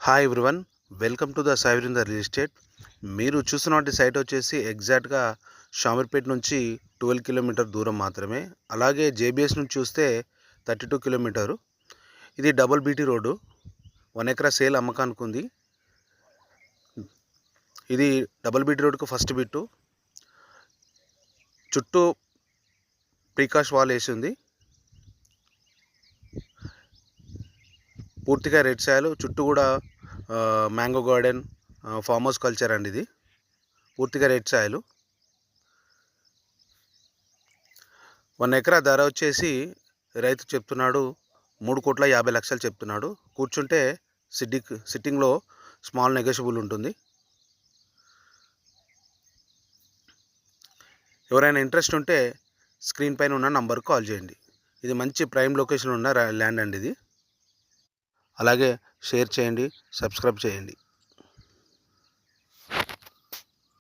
Hi everyone, welcome to the Saiveerender real estate. మీరు చూస్తున్నటువంటి site వచ్చేసి ఎగ్జాక్ట్గా షామీర్పేట నుంచి 12 కిలోమీటర్ దూరం మాత్రమే. అలాగే జేబీఎస్ నుంచి చూస్తే 32 కిలోమీటరు. ఇది డబుల్ బీటీ రోడ్డు. 1 ఎకరా సేల్ అమ్మకానికి ఉంది. ఇది డబుల్ బీటీ రోడ్డుకు ఫస్ట్ బిట్టు. చుట్టూ ప్రీకాష్ వాల్ వేసి ఉంది. పూర్తిగా రెడ్ సాయిల్, చుట్టూ కూడా mango garden, farm house culture అండి. ఇది పూర్తిగా రెడ్ సాయిల్. 1 ఎకరా ధర వచ్చేసి రైతు చెప్తున్నాడు 3,50,00,000 చెప్తున్నాడు. కూర్చుంటే సిట్టింగ్లో స్మాల్ నెగోషియబుల్ ఉంటుంది. ఎవరైనా ఇంట్రెస్ట్ ఉంటే స్క్రీన్ పైన ఉన్న నంబర్కి కాల్ చేయండి. ఇది మంచి ప్రైమ్ లొకేషన్ ఉన్న ల్యాండ్ అండి ఇది. అలాగే షేర్ చేయండి, సబ్స్క్రైబ్ చేయండి.